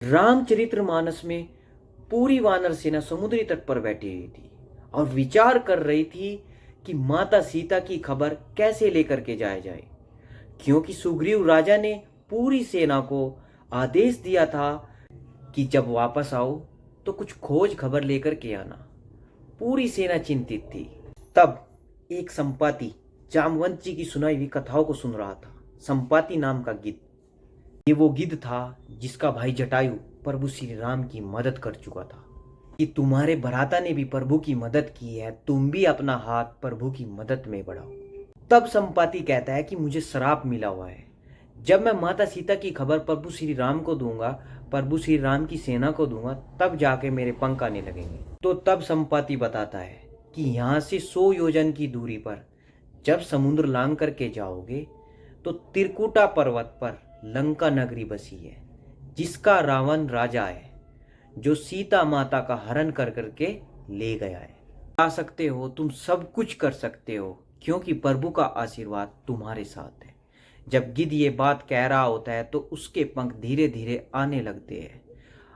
रामचरितमानस में पूरी वानर सेना समुद्री तट पर बैठी हुई थी और विचार कर रही थी कि माता सीता की खबर कैसे लेकर के जाया जाए, क्योंकि सुग्रीव राजा ने पूरी सेना को आदेश दिया था कि जब वापस आओ तो कुछ खोज खबर लेकर के आना। पूरी सेना चिंतित थी। तब एक संपाति जामवंत जी की सुनाई हुई कथाओं को सुन रहा था। संपाति नाम का गिद्ध, ये वो गिद्ध था जिसका भाई जटायु प्रभु श्री राम की मदद कर चुका था कि तुम्हारे भ्राता ने भी प्रभु की मदद की है, तुम भी अपना हाथ प्रभु की मदद में बढ़ाओ। तब संपाति कहता है कि मुझे श्राप मिला हुआ है, जब मैं माता सीता की खबर प्रभु श्री राम को दूंगा, प्रभु श्री राम की सेना को दूंगा, तब जाके मेरे पंख आने लगेंगे। तो तब संपाति बताता है कि यहाँ से 100 योजन की दूरी पर जब समुद्र लांग करके जाओगे तो त्रिकुटा पर्वत पर लंका नगरी बसी है, जिसका रावण राजा है, जो सीता माता का हरण कर करके ले गया है। आ सकते हो, तुम सब कुछ कर सकते हो, क्योंकि प्रभु का आशीर्वाद तुम्हारे साथ है। जब गिद्ध ये बात कह रहा होता है तो उसके पंख धीरे धीरे आने लगते हैं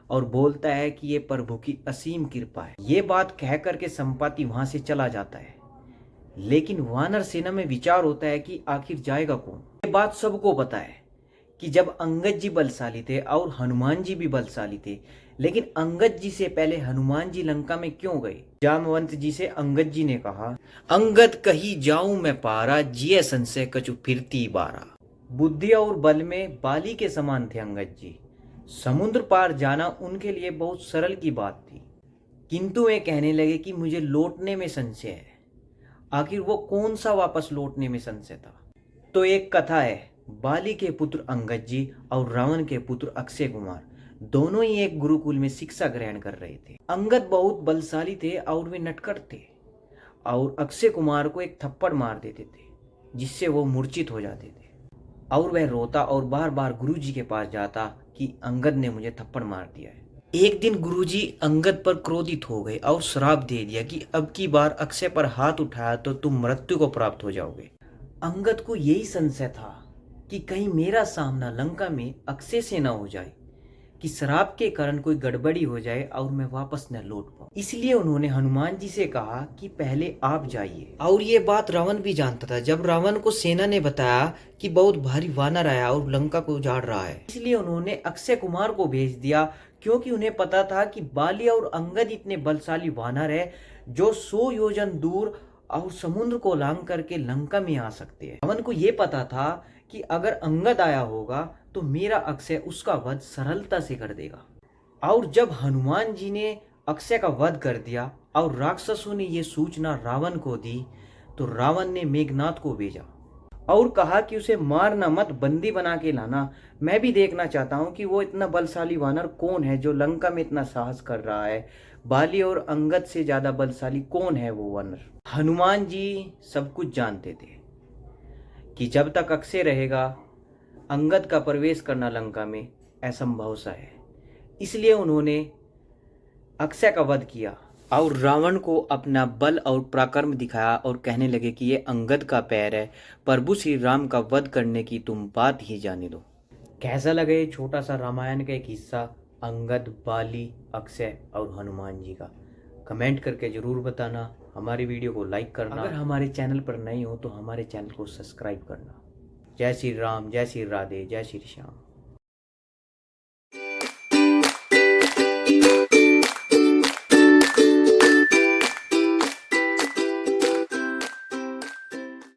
और बोलता है कि ये प्रभु की असीम कृपा है। ये बात कह करके संपाति वहां से चला जाता है, लेकिन वानर सेना में विचार होता है कि आखिर जाएगा कौन। ये बात सबको पता है कि जब अंगद जी बलशाली थे और हनुमान जी भी बलशाली थे, लेकिन अंगद जी से पहले हनुमान जी लंका में क्यों गए। जामवंत जी से अंगद जी ने कहा, अंगद कही जाऊं मैं पारा, जिये संशय कछु फिरती बारा। बुद्धि और बल में बाली के समान थे अंगद जी। समुद्र पार जाना उनके लिए बहुत सरल की बात थी, किंतु वे कहने लगे कि मुझे लौटने में संशय है। आखिर वो कौन सा वापस लौटने में संशय था। तो एक कथा है, बाली के पुत्र अंगद जी और रावण के पुत्र अक्षय कुमार दोनों ही एक गुरुकुल में शिक्षा ग्रहण कर रहे थे। अंगद बहुत बलशाली थे और वे नटखट थे, और अक्षय कुमार को एक थप्पड़ मार देते थे जिससे वो मूर्छित हो जाते थे, और वह रोता और बार बार गुरुजी के पास जाता कि अंगद ने मुझे थप्पड़ मार दिया है। एक दिन गुरुजी अंगद पर क्रोधित हो गए और श्राप दे दिया कि अब की बार अक्षय पर हाथ उठाया तो तुम मृत्यु को प्राप्त हो जाओगे। अंगद को यही संशय था कि कहीं मेरा सामना लंका में अक्षय से न हो जाए, कि श्राप के कारण कोई गड़बड़ी हो जाए और मैं वापस न लौट पाऊं। इसलिए उन्होंने हनुमान जी से कहा कि पहले आप जाइए। और ये बात रावण भी जानता था। जब रावण को सेना ने बताया कि बहुत भारी वानर आया और लंका को उजाड़ रहा है, इसलिए उन्होंने अक्षय कुमार को भेज दिया, क्योंकि उन्हें पता था कि बाली और अंगद इतने बलशाली वानर है जो 100 योजन दूर और समुद्र को लांग करके लंका में आ सकते हैं। रावण को यह पता था कि अगर अंगद आया होगा तो मेरा अक्षय उसका वध सरलता से कर देगा। और जब हनुमान जी ने अक्षय का वध कर दिया और राक्षसों ने यह सूचना रावण को दी, तो रावण ने मेघनाथ को भेजा और कहा कि उसे मारना मत, बंदी बना के लाना। मैं भी देखना चाहता हूं कि वो इतना बलशाली वानर कौन है जो लंका में इतना साहस कर रहा है। बाली और अंगद से ज्यादा बलशाली कौन है वो वानर। हनुमान जी सब कुछ जानते थे कि जब तक अक्षय रहेगा अंगद का प्रवेश करना लंका में असंभव सा है। इसलिए उन्होंने अक्षय का वध किया और रावण को अपना बल और पराक्रम दिखाया और कहने लगे कि ये अंगद का पैर है, प्रभु श्री राम का वध करने की तुम बात ही जाने दो। कैसा लगे ये छोटा सा रामायण का एक हिस्सा, अंगद, बाली, अक्षय और हनुमान जी का। कमेंट करके जरूर बताना। हमारी वीडियो को लाइक करना। अगर हमारे चैनल पर नए हो तो हमारे चैनल को सब्सक्राइब करना। जय श्री राम, जय श्री राधे, जय श्री श्याम।